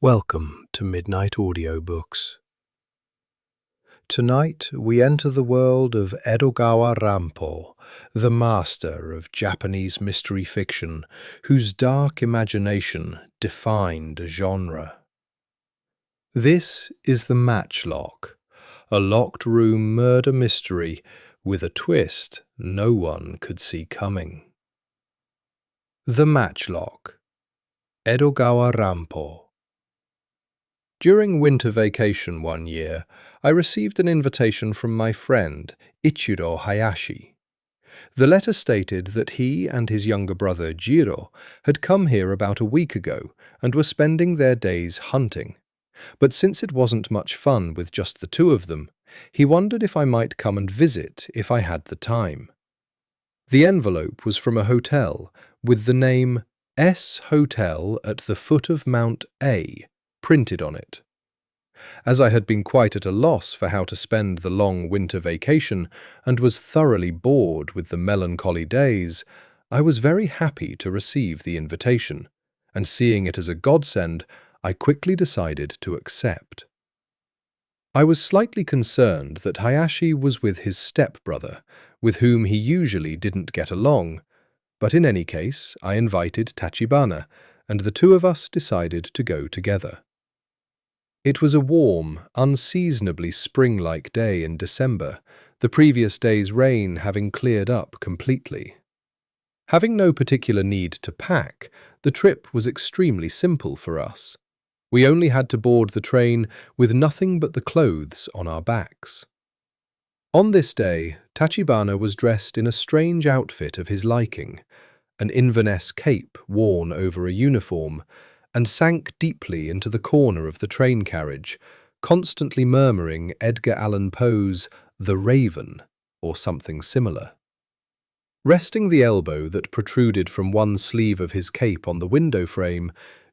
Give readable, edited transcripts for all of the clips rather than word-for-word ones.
Welcome to Midnight Audiobooks. Tonight we enter the world of Edogawa Ranpo, the master of Japanese mystery fiction, whose dark imagination defined a genre. This is The Matchlock, a locked-room murder mystery with a twist no one could see coming. The Matchlock, Edogawa Ranpo. During winter vacation one year, I received an invitation from my friend, Ichiro Hayashi. The letter stated that he and his younger brother, Jiro, had come here about a week ago and were spending their days hunting. But since it wasn't much fun with just the two of them, he wondered if I might come and visit if I had the time. The envelope was from a hotel with the name S Hotel at the foot of Mount A printed on it. As I had been quite at a loss for how to spend the long winter vacation and was thoroughly bored with the melancholy days, I was very happy to receive the invitation, and seeing it as a godsend, I quickly decided to accept. I was slightly concerned that Hayashi was with his stepbrother, with whom he usually didn't get along, but in any case I invited Tachibana, and the two of us decided to go together. It was a warm, unseasonably spring-like day in December, the previous day's rain having cleared up completely. Having no particular need to pack, the trip was extremely simple for us. We only had to board the train with nothing but the clothes on our backs. On this day, Tachibana was dressed in a strange outfit of his liking, an Inverness cape worn over a uniform, and sank deeply into the corner of the train carriage, constantly murmuring Edgar Allan Poe's The Raven, or something similar. Resting the elbow that protruded from one sleeve of his cape on the window frame,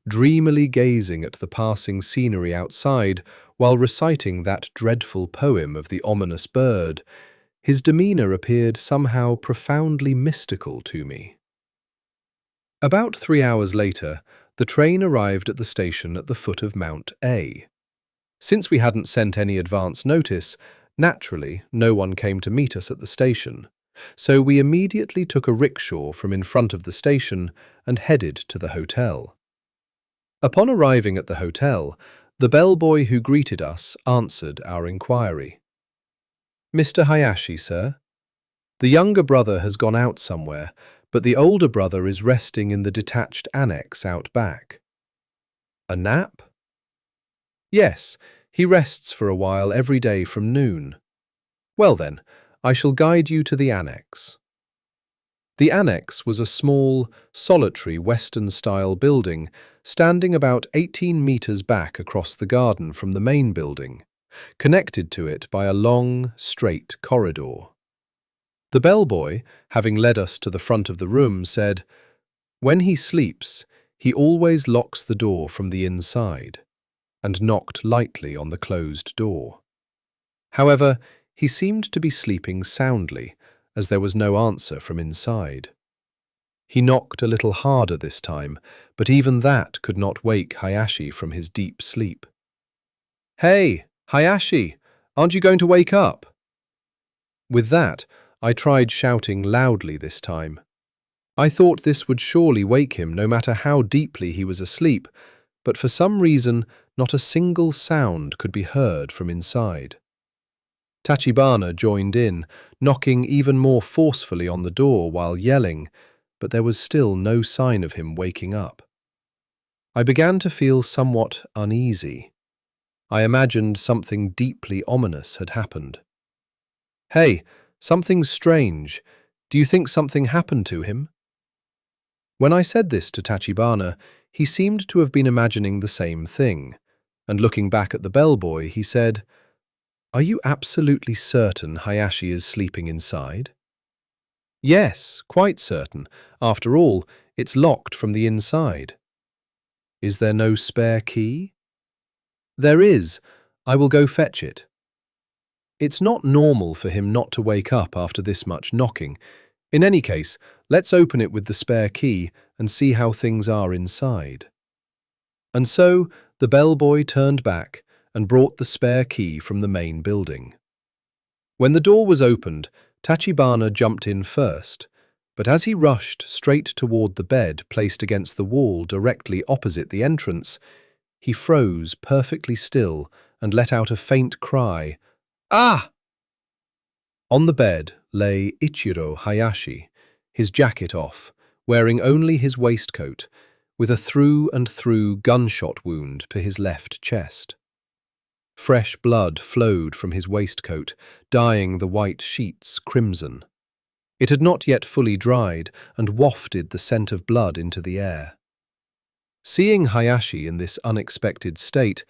dreamily gazing at the passing scenery outside while reciting that dreadful poem of the ominous bird, his demeanour appeared somehow profoundly mystical to me. About 3 hours later, the train arrived at the station at the foot of Mount A. Since we hadn't sent any advance notice, naturally no one came to meet us at the station, so we immediately took a rickshaw from in front of the station and headed to the hotel. Upon arriving at the hotel, the bellboy who greeted us answered our inquiry. "Mr. Hayashi, sir? The younger brother has gone out somewhere, but the older brother is resting in the detached annex out back." "A nap?" "Yes, he rests for a while every day from noon." "Well then, I shall guide you to the annex." The annex was a small, solitary Western-style building standing about 18 meters back across the garden from the main building, connected to it by a long, straight corridor. The bellboy, having led us to the front of the room, said, "When he sleeps, he always locks the door from the inside," and knocked lightly on the closed door. However, he seemed to be sleeping soundly, as there was no answer from inside. He knocked a little harder this time, but even that could not wake Hayashi from his deep sleep. "Hey, Hayashi, aren't you going to wake up?" With that, I tried shouting loudly this time. I thought this would surely wake him no matter how deeply he was asleep, but for some reason not a single sound could be heard from inside. Tachibana joined in, knocking even more forcefully on the door while yelling, but there was still no sign of him waking up. I began to feel somewhat uneasy. I imagined something deeply ominous had happened. "Hey, something's strange. Do you think something happened to him?" When I said this to Tachibana, he seemed to have been imagining the same thing, and looking back at the bellboy, he said, "Are you absolutely certain Hayashi is sleeping inside?" "Yes, quite certain. After all, it's locked from the inside." "Is there no spare key?" "There is. I will go fetch it." It's not normal for him not to wake up after this much knocking. In any case, let's open it with the spare key and see how things are inside. And so, The bellboy turned back and brought the spare key from the main building. When the door was opened, Tachibana jumped in first, but as he rushed straight toward the bed placed against the wall directly opposite the entrance, he froze perfectly still and let out a faint cry. "Ah!" On the bed lay Ichiro Hayashi, his jacket off, wearing only his waistcoat, with a through-and-through gunshot wound to his left chest. Fresh blood flowed from his waistcoat, dyeing the white sheets crimson. It had not yet fully dried and wafted the scent of blood into the air. Seeing Hayashi in this unexpected state,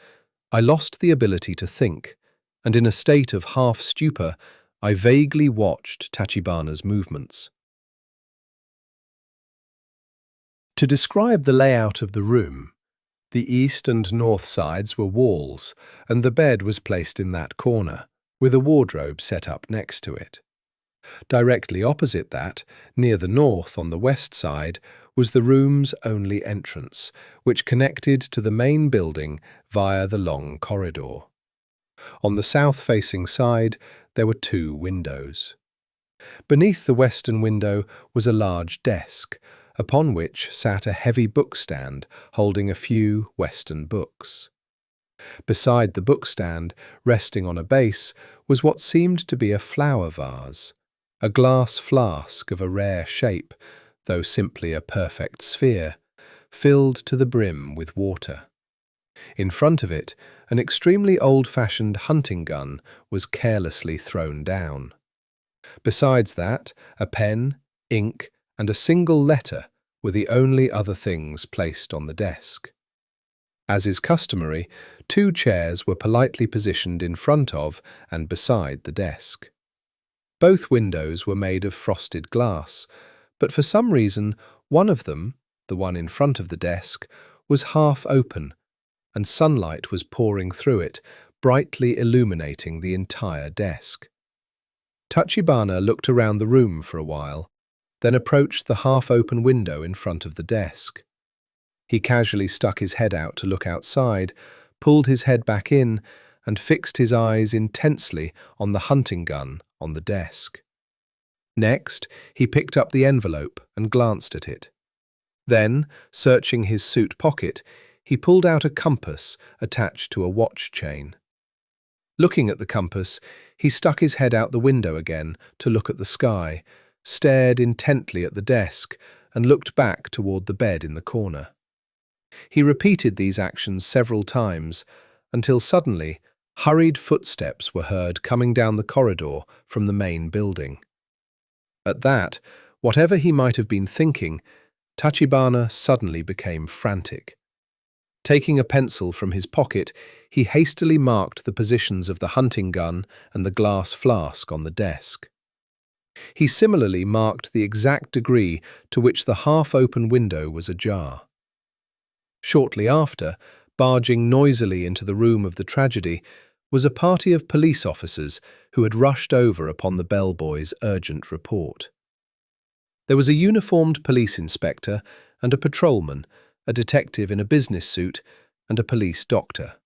I lost the ability to think, and in a state of half-stupor, I vaguely watched Tachibana's movements. To describe the layout of the room, the east and north sides were walls, and the bed was placed in that corner, with a wardrobe set up next to it. Directly opposite that, near the north on the west side, was the room's only entrance, which connected to the main building via the long corridor. On the south-facing side, there were 2 windows. Beneath the western window was a large desk, upon which sat a heavy bookstand holding a few Western books. Beside the bookstand, resting on a base, was what seemed to be a flower vase, a glass flask of a rare shape, though simply a perfect sphere, filled to the brim with water. In front of it, an extremely old-fashioned hunting gun was carelessly thrown down. Besides that, a pen, ink, and a single letter were the only other things placed on the desk. As is customary, 2 chairs were politely positioned in front of and beside the desk. Both windows were made of frosted glass, but for some reason one of them, the one in front of the desk, was half open, and sunlight was pouring through it, brightly illuminating the entire desk. Tachibana looked around the room for a while, then approached the half-open window in front of the desk. He casually stuck his head out to look outside, pulled his head back in, and fixed his eyes intensely on the hunting gun on the desk. Next, he picked up the envelope and glanced at it. Then, searching his suit pocket, he pulled out a compass attached to a watch chain. Looking at the compass, he stuck his head out the window again to look at the sky, stared intently at the desk, and looked back toward the bed in the corner. He repeated these actions several times, until suddenly hurried footsteps were heard coming down the corridor from the main building. At that, whatever he might have been thinking, Tachibana suddenly became frantic. Taking a pencil from his pocket, he hastily marked the positions of the hunting gun and the glass flask on the desk. He similarly marked the exact degree to which the half-open window was ajar. Shortly after, barging noisily into the room of the tragedy, was a party of police officers who had rushed over upon the bellboy's urgent report. There was a uniformed police inspector and a patrolman, a detective in a business suit, and a police doctor.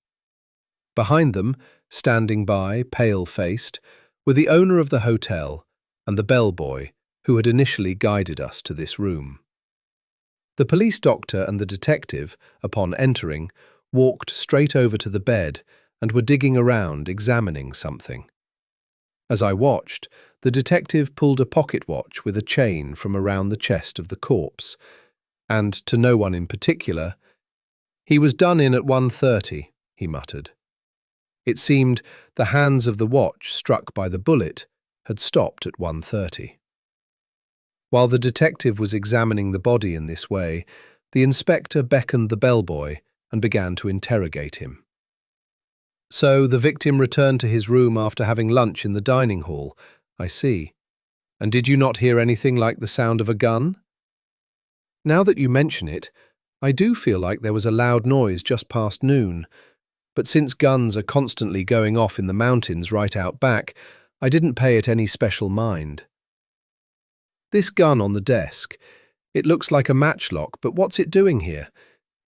Behind them, standing by, pale-faced, were the owner of the hotel and the bellboy who had initially guided us to this room. The police doctor and the detective, upon entering, walked straight over to the bed and were digging around, examining something. As I watched, the detective pulled a pocket watch with a chain from around the chest of the corpse, and, to no one in particular, "He was done in at 1:30, he muttered. It seemed the hands of the watch struck by the bullet had stopped at 1:30. While the detective was examining the body in this way, the inspector beckoned the bellboy and began to interrogate him. "So the victim returned to his room after having lunch in the dining hall, I see. And did you not hear anything like the sound of a gun?" "Now that you mention it, I do feel like there was a loud noise just past noon, but since guns are constantly going off in the mountains right out back, I didn't pay it any special mind." "This gun on the desk, it looks like a matchlock, but what's it doing here?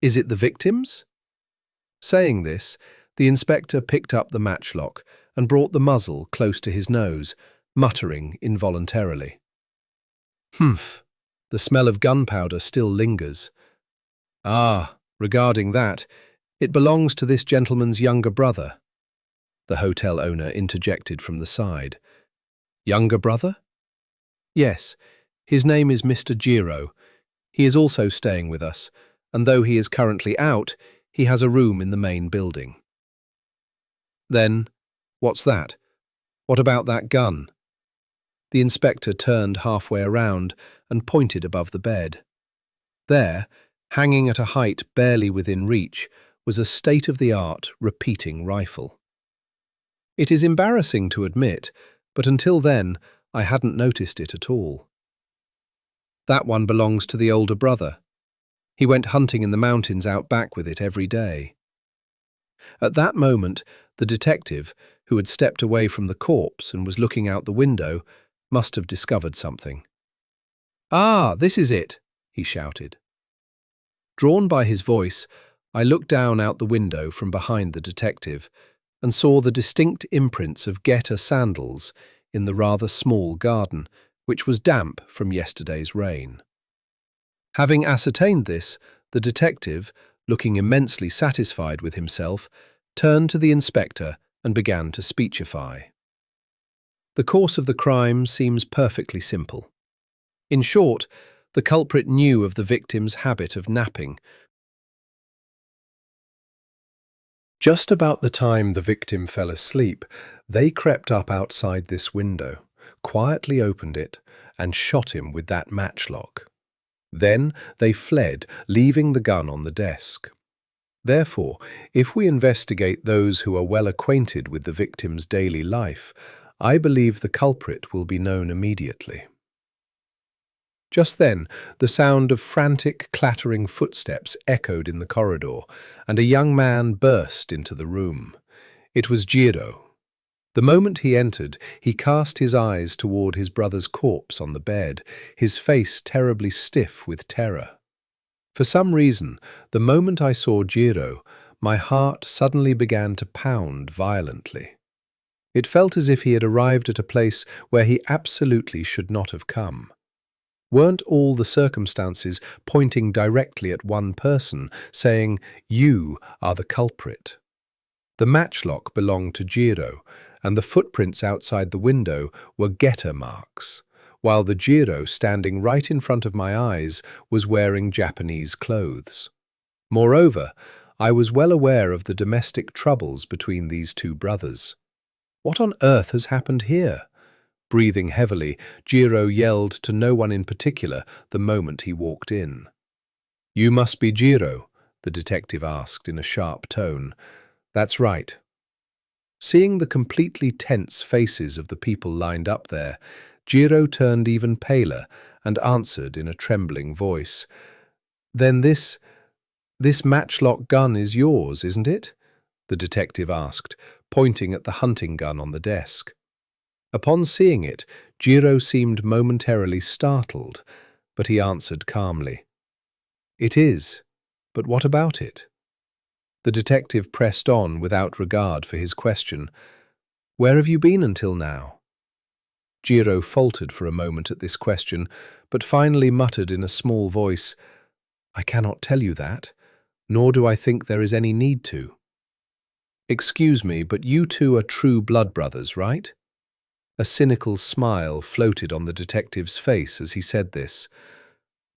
Is it the victim's?" Saying this, the inspector picked up the matchlock and brought the muzzle close to his nose, muttering involuntarily. "Humph, the smell of gunpowder still lingers. Ah, regarding that, it belongs to this gentleman's younger brother," the hotel owner interjected from the side. "Younger brother?" "Yes, his name is Mr. Jiro. He is also staying with us, and though he is currently out, he has a room in the main building." "Then, what's that? What about that gun?" The inspector turned halfway around and pointed above the bed. There, hanging at a height barely within reach, was a state-of-the-art repeating rifle. It is embarrassing to admit, but until then, I hadn't noticed it at all. "That one belongs to the older brother. He went hunting in the mountains out back with it every day." At that moment, the detective, who had stepped away from the corpse and was looking out the window, must have discovered something. "Ah, this is it!" he shouted. Drawn by his voice, I looked down out the window from behind the detective and saw the distinct imprints of getter sandals in the rather small garden, which was damp from yesterday's rain. Having ascertained this, the detective, looking immensely satisfied with himself, turned to the inspector and began to speechify. The course of the crime seems perfectly simple. In short, the culprit knew of the victim's habit of napping. Just about the time the victim fell asleep, they crept up outside this window, quietly opened it, and shot him with that matchlock. Then they fled, leaving the gun on the desk. Therefore, if we investigate those who are well acquainted with the victim's daily life, I believe the culprit will be known immediately. Just then, the sound of frantic, clattering footsteps echoed in the corridor, and a young man burst into the room. It was Jiro. The moment he entered, he cast his eyes toward his brother's corpse on the bed, his face terribly stiff with terror. For some reason, the moment I saw Jiro, my heart suddenly began to pound violently. It felt as if he had arrived at a place where he absolutely should not have come. Weren't all the circumstances pointing directly at one person, saying, "You are the culprit"? The matchlock belonged to Jiro, and the footprints outside the window were getter marks, while the Jiro standing right in front of my eyes was wearing Japanese clothes. Moreover, I was well aware of the domestic troubles between these two brothers. What on earth has happened here? Breathing heavily, Jiro yelled to no one in particular the moment he walked in. "You must be Jiro?" the detective asked in a sharp tone. "That's right." Seeing the completely tense faces of the people lined up there, Jiro turned even paler and answered in a trembling voice. "Then this matchlock gun is yours, isn't it?" the detective asked, pointing at the hunting gun on the desk. Upon seeing it, Jiro seemed momentarily startled, but he answered calmly, "It is, but what about it?" The detective pressed on without regard for his question. "Where have you been until now?" Jiro faltered for a moment at this question, but finally muttered in a small voice, "I cannot tell you that, nor do I think there is any need to." "Excuse me, but you two are true blood brothers, right?" A cynical smile floated on the detective's face as he said this.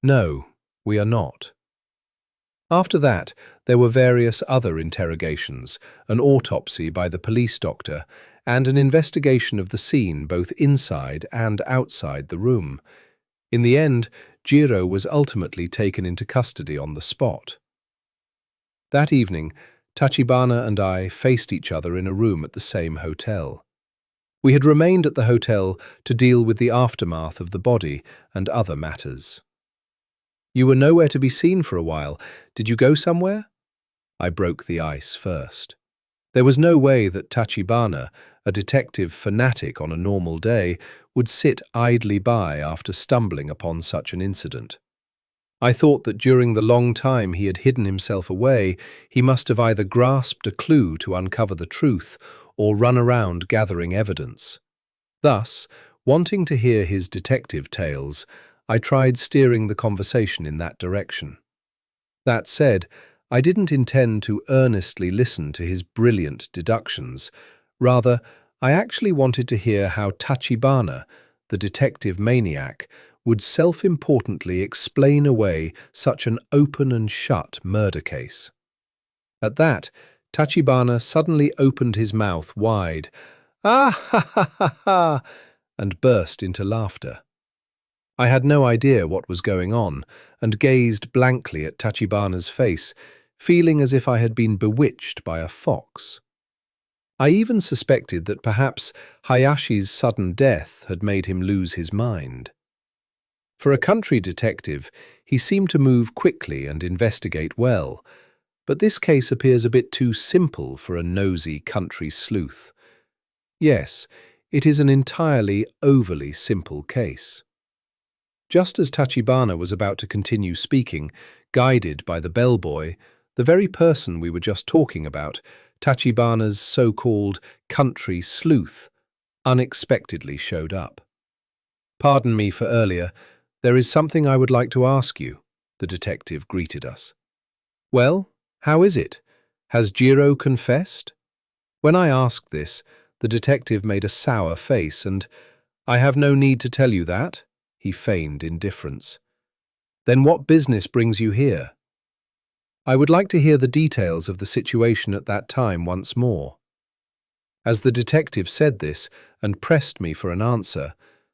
"No, we are not." After that, there were various other interrogations, an autopsy by the police doctor, and an investigation of the scene both inside and outside the room. In the end, Jiro was ultimately taken into custody on the spot. That evening, Tachibana and I faced each other in a room at the same hotel. We had remained at the hotel to deal with the aftermath of the body and other matters. "You were nowhere to be seen for a while. Did you go somewhere?" I broke the ice first. There was no way that Tachibana, a detective fanatic on a normal day, would sit idly by after stumbling upon such an incident. I thought that during the long time he had hidden himself away, he must have either grasped a clue to uncover the truth or run around gathering evidence. Thus, wanting to hear his detective tales, I tried steering the conversation in that direction. That said, I didn't intend to earnestly listen to his brilliant deductions. Rather, I actually wanted to hear how Tachibana, the detective maniac, would self-importantly explain away such an open and shut murder case. At that, Tachibana suddenly opened his mouth wide, "Ah ha ha ha ha," and burst into laughter. I had no idea what was going on, and gazed blankly at Tachibana's face, feeling as if I had been bewitched by a fox. I even suspected that perhaps Hayashi's sudden death had made him lose his mind. For a country detective, he seemed to move quickly and investigate well, but this case appears a bit too simple for a nosy country sleuth. Yes, it is an entirely overly simple case. Just as Tachibana was about to continue speaking, guided by the bellboy, the very person we were just talking about, Tachibana's so-called country sleuth, unexpectedly showed up. "Pardon me for earlier. There is something I would like to ask you," the detective greeted us. "Well, how is it? Has Jiro confessed?" When I asked this, the detective made a sour face and, "I have no need to tell you that," he feigned indifference. "Then what business brings you here?" I would like to hear the details of the situation at that time once more. As the detective said this and pressed me for an answer,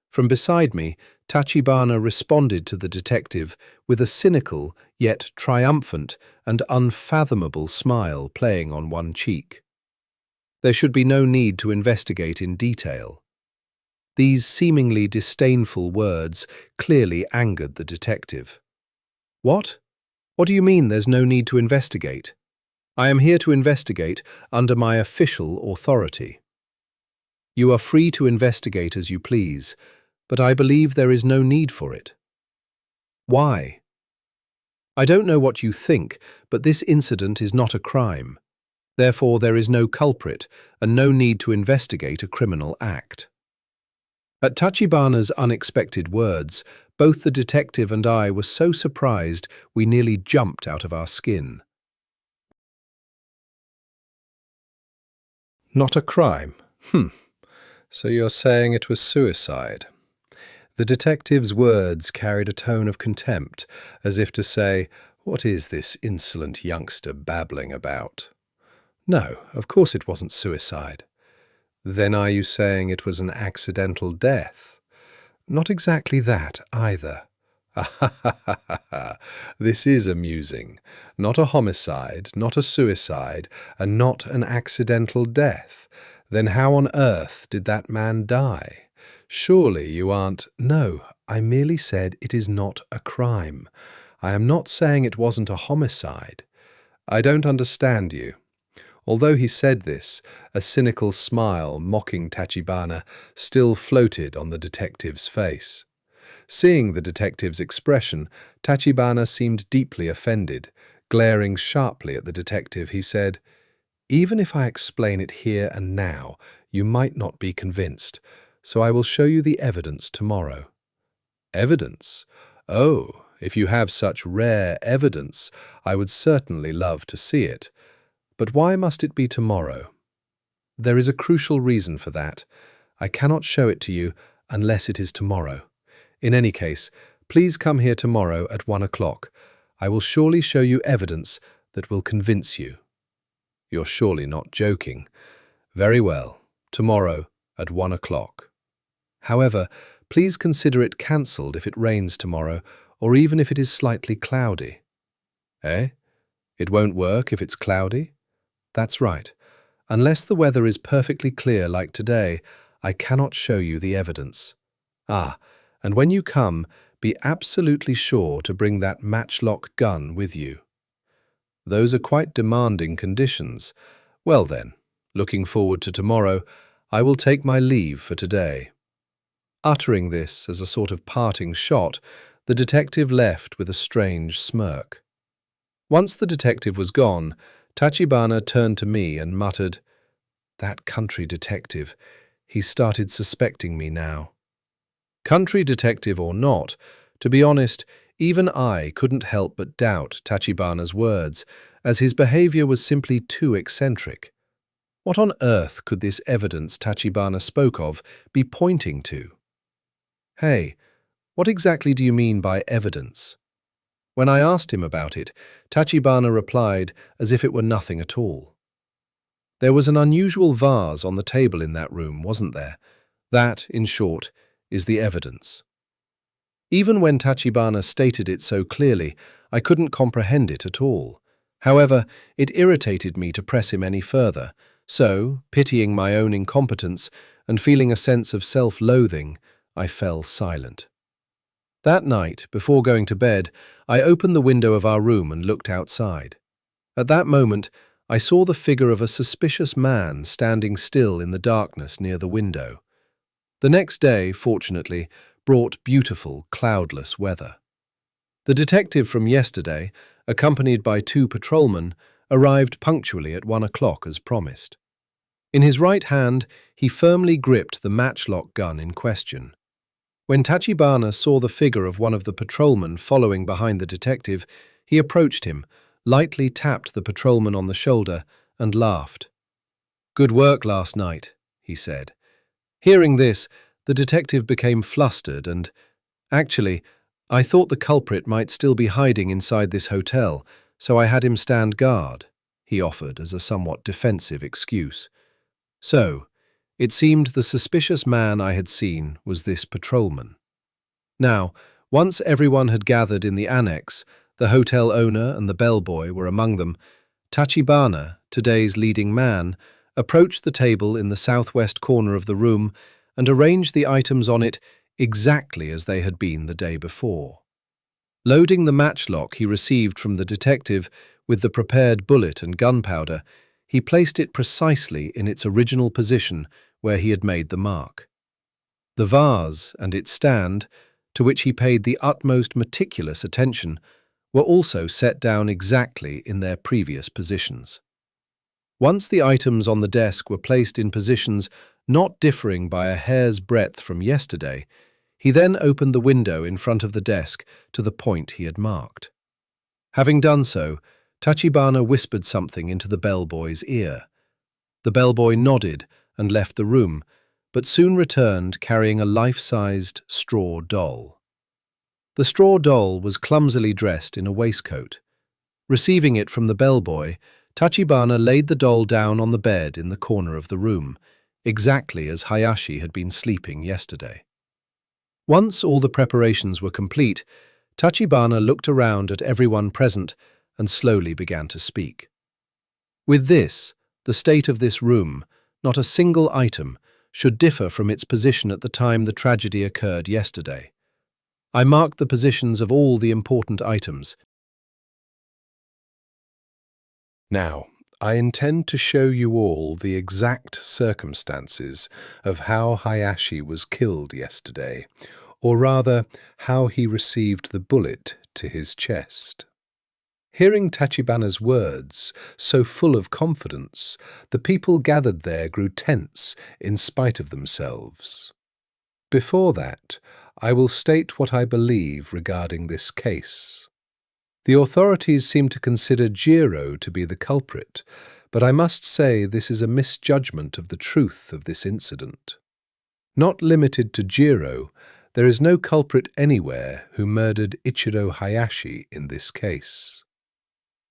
from beside me, Tachibana responded to the detective with a cynical yet triumphant and unfathomable smile playing on one cheek. There should be no need to investigate in detail. These seemingly disdainful words clearly angered the detective. "What? What do you mean there's no need to investigate? I am here to investigate under my official authority. You are free to investigate as you please, but I believe there is no need for it." "Why?" "I don't know what you think, but this incident is not a crime. Therefore, there is no culprit and no need to investigate a criminal act." At Tachibana's unexpected words, both the detective and I were so surprised we nearly jumped out of our skin. "Not a crime? So you're saying it was suicide?" The detective's words carried a tone of contempt, as if to say, "What is this insolent youngster babbling about?" "No, of course it wasn't suicide." "Then are you saying it was an accidental death?" "Not exactly that, either." "Ah, this is amusing. Not a homicide, not a suicide, and not an accidental death. Then how on earth did that man die? Surely you aren't—" "No, I merely said it is not a crime. I am not saying it wasn't a homicide." "I don't understand you." Although he said this, a cynical smile mocking Tachibana still floated on the detective's face. Seeing the detective's expression, Tachibana seemed deeply offended. Glaring sharply at the detective, he said, "Even if I explain it here and now, you might not be convinced, so I will show you the evidence tomorrow." "Evidence? Oh, if you have such rare evidence, I would certainly love to see it. But why must it be tomorrow?" "There is a crucial reason for that. I cannot show it to you unless it is tomorrow. In any case, please come here tomorrow at 1 o'clock. I will surely show you evidence that will convince you." "You're surely not joking." "Very well, tomorrow at 1 o'clock. However, please consider it cancelled if it rains tomorrow, or even if it is slightly cloudy." "Eh? It won't work if it's cloudy?" "That's right. Unless the weather is perfectly clear like today, I cannot show you the evidence. Ah, and when you come, be absolutely sure to bring that matchlock gun with you." "Those are quite demanding conditions. Well then, looking forward to tomorrow, I will take my leave for today." Uttering this as a sort of parting shot, The detective left with a strange smirk. Once the detective was gone, Tachibana turned to me and muttered, "That country detective, he's started suspecting me now." Country detective or not, to be honest, even I couldn't help but doubt Tachibana's words, as his behavior was simply too eccentric. What on earth could this evidence Tachibana spoke of be pointing to? "Hey, what exactly do you mean by evidence?" When I asked him about it, Tachibana replied as if it were nothing at all. "There was an unusual vase on the table in that room, wasn't there? That, in short, is the evidence." Even when Tachibana stated it so clearly, I couldn't comprehend it at all. However, it irritated me to press him any further, so, pitying my own incompetence and feeling a sense of self-loathing, I fell silent. That night, before going to bed, I opened the window of our room and looked outside. At that moment, I saw the figure of a suspicious man standing still in the darkness near the window. The next day, fortunately, brought beautiful, cloudless weather. The detective from yesterday, accompanied by 2 patrolmen, arrived punctually at 1 o'clock as promised. In his right hand, he firmly gripped the matchlock gun in question. When Tachibana saw the figure of one of the patrolmen following behind the detective, he approached him, lightly tapped the patrolman on the shoulder, and laughed. "Good work last night," he said. Hearing this, the detective became flustered and, "Actually, I thought the culprit might still be hiding inside this hotel, so I had him stand guard," he offered as a somewhat defensive excuse. So, it seemed the suspicious man I had seen was this patrolman. Now, once everyone had gathered in the annex, the hotel owner and the bellboy were among them, Tachibana, today's leading man, approached the table in the southwest corner of the room and arranged the items on it exactly as they had been the day before. Loading the matchlock he received from the detective with the prepared bullet and gunpowder, he placed it precisely in its original position where he had made the mark. The vase and its stand, to which he paid the utmost meticulous attention, were also set down exactly in their previous positions. Once the items on the desk were placed in positions not differing by a hair's breadth from yesterday, he then opened the window in front of the desk to the point he had marked. Having done so, Tachibana whispered something into the bellboy's ear. The bellboy nodded and left the room, but soon returned carrying a life-sized straw doll. The straw doll was clumsily dressed in a waistcoat. Receiving it from the bellboy, Tachibana laid the doll down on the bed in the corner of the room, exactly as Hayashi had been sleeping yesterday. Once all the preparations were complete, Tachibana looked around at everyone present and slowly began to speak. "With this, the state of this room, not a single item, should differ from its position at the time the tragedy occurred yesterday. I marked the positions of all the important items. Now, I intend to show you all the exact circumstances of how Hayashi was killed yesterday, or rather, how he received the bullet to his chest." Hearing Tachibana's words, so full of confidence, the people gathered there grew tense in spite of themselves. Before that, I will state what I believe regarding this case. The authorities seem to consider Jiro to be the culprit, but I must say this is a misjudgment of the truth of this incident. Not limited to Jiro, there is no culprit anywhere who murdered Ichiro Hayashi in this case.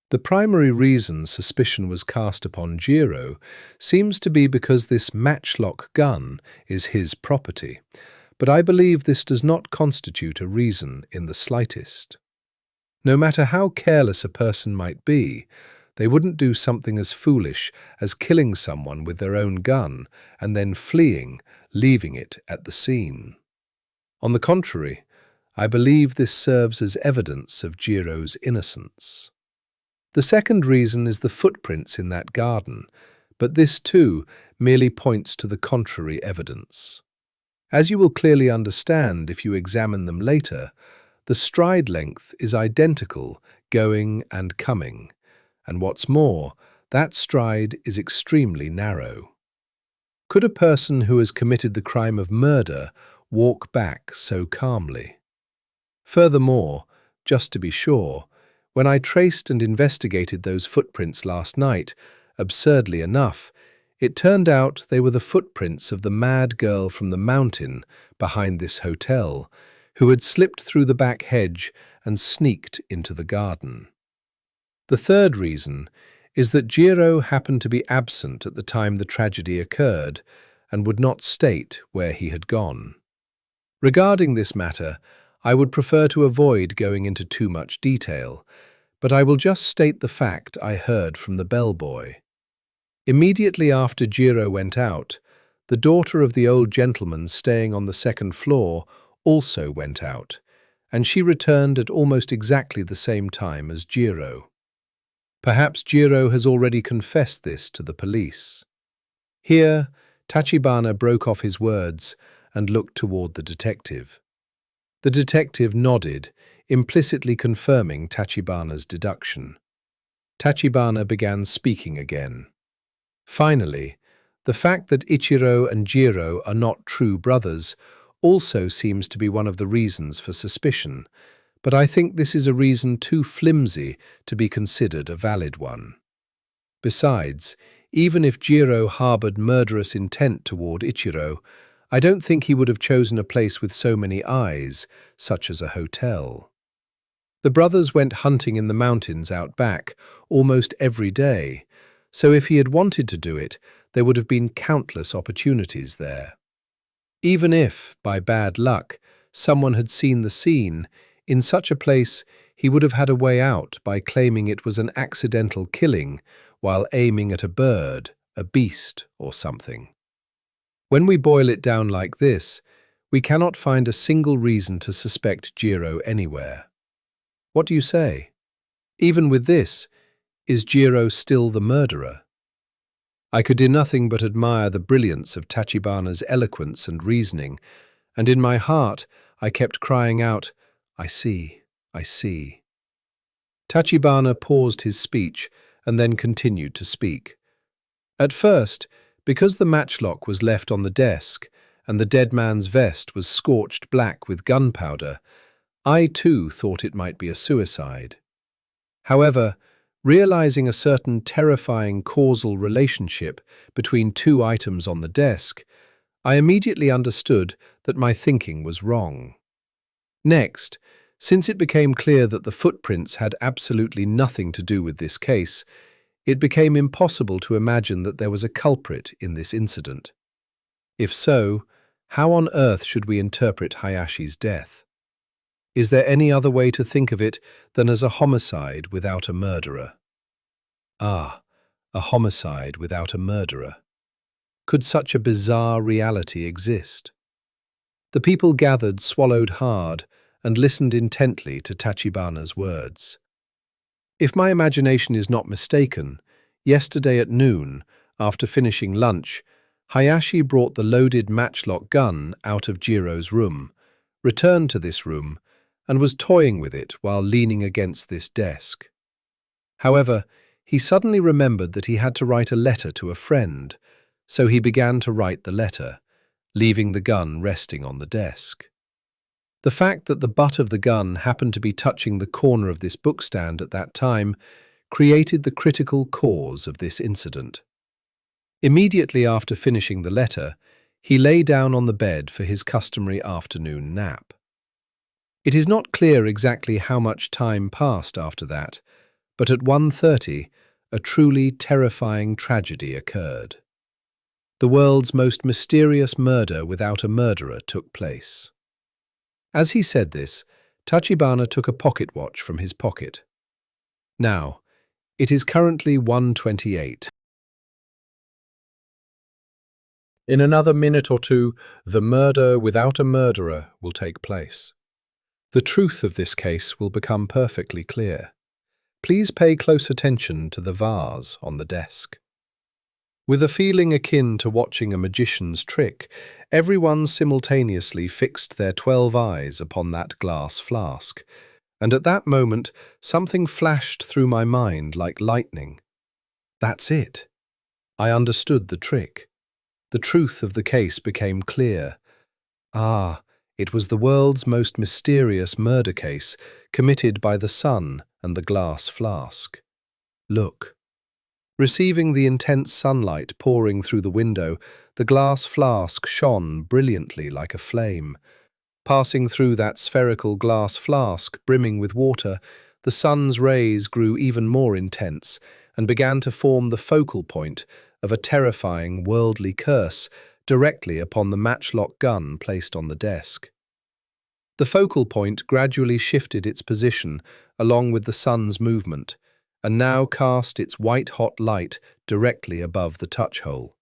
The primary reason suspicion was cast upon Jiro seems to be because this matchlock gun is his property, but I believe this does not constitute a reason in the slightest. No matter how careless a person might be, they wouldn't do something as foolish as killing someone with their own gun and then fleeing, leaving it at the scene. On the contrary, I believe this serves as evidence of Jiro's innocence. The second reason is the footprints in that garden, but this too merely points to the contrary evidence. As you will clearly understand if you examine them later, The stride length is identical, going and coming. And what's more, that stride is extremely narrow. Could a person who has committed the crime of murder walk back so calmly? Furthermore, just to be sure, when I traced and investigated those footprints last night, absurdly enough, it turned out they were the footprints of the mad girl from the mountain behind this hotel, who had slipped through the back hedge and sneaked into the garden. The third reason is that Jiro happened to be absent at the time the tragedy occurred and would not state where he had gone. Regarding this matter, I would prefer to avoid going into too much detail, but I will just state the fact I heard from the bellboy. Immediately after Jiro went out, the daughter of the old gentleman staying on the second floor also went out, and she returned at almost exactly the same time as Jiro. Perhaps Jiro has already confessed this to the police. Here, Tachibana broke off his words and looked toward the detective. The detective nodded, implicitly confirming Tachibana's deduction. Tachibana began speaking again. Finally, the fact that Ichiro and Jiro are not true brothers also seems to be one of the reasons for suspicion, but I think this is a reason too flimsy to be considered a valid one. Besides, even if Jiro harbored murderous intent toward Ichiro, I don't think he would have chosen a place with so many eyes, such as a hotel. The brothers went hunting in the mountains out back almost every day, so if he had wanted to do it, there would have been countless opportunities there. Even if, by bad luck, someone had seen the scene, in such a place he would have had a way out by claiming it was an accidental killing while aiming at a bird, a beast, or something. When we boil it down like this, we cannot find a single reason to suspect Jiro anywhere. What do you say? Even with this, is Jiro still the murderer? I could do nothing but admire the brilliance of Tachibana's eloquence and reasoning, and in my heart I kept crying out, "I see, I see." Tachibana paused his speech and then continued to speak. At first, because the matchlock was left on the desk and the dead man's vest was scorched black with gunpowder, I too thought it might be a suicide. However, realizing a certain terrifying causal relationship between two items on the desk, I immediately understood that my thinking was wrong. Next, since it became clear that the footprints had absolutely nothing to do with this case, it became impossible to imagine that there was a culprit in this incident. If so, how on earth should we interpret Hayashi's death? Is there any other way to think of it than as a homicide without a murderer? Ah, a homicide without a murderer. Could such a bizarre reality exist? The people gathered swallowed hard and listened intently to Tachibana's words. If my imagination is not mistaken, yesterday at noon, after finishing lunch, Hayashi brought the loaded matchlock gun out of Jiro's room, returned to this room, and was toying with it while leaning against this desk. However, he suddenly remembered that he had to write a letter to a friend, so he began to write the letter, leaving the gun resting on the desk. The fact that the butt of the gun happened to be touching the corner of this bookstand at that time created the critical cause of this incident. Immediately after finishing the letter, he lay down on the bed for his customary afternoon nap. It is not clear exactly how much time passed after that, but at 1:30, a truly terrifying tragedy occurred. The world's most mysterious murder without a murderer took place. As he said this, Tachibana took a pocket watch from his pocket. Now, it is currently 1:28. In another minute or two, the murder without a murderer will take place. The truth of this case will become perfectly clear. Please pay close attention to the vase on the desk. With a feeling akin to watching a magician's trick, everyone simultaneously fixed their 12 eyes upon that glass flask. And at that moment, something flashed through my mind like lightning. That's it. I understood the trick. The truth of the case became clear. Ah, it was the world's most mysterious murder case, committed by the sun and the glass flask. Look. Receiving the intense sunlight pouring through the window, the glass flask shone brilliantly like a flame. Passing through that spherical glass flask brimming with water, the sun's rays grew even more intense and began to form the focal point of a terrifying worldly curse directly upon the matchlock gun placed on the desk. The focal point gradually shifted its position along with the sun's movement, and now cast its white-hot light directly above the touch hole.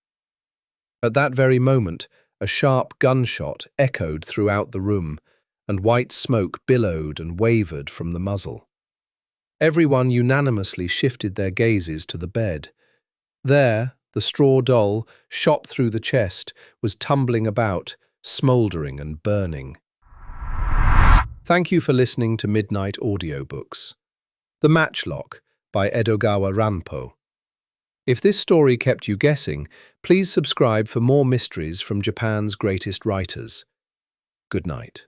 At that very moment, a sharp gunshot echoed throughout the room, and white smoke billowed and wavered from the muzzle. Everyone unanimously shifted their gazes to the bed. There, the straw doll, shot through the chest, was tumbling about, smouldering and burning. Thank you for listening to Midnight Audiobooks. The Matchlock by Edogawa Ranpo. If this story kept you guessing, please subscribe for more mysteries from Japan's greatest writers. Good night.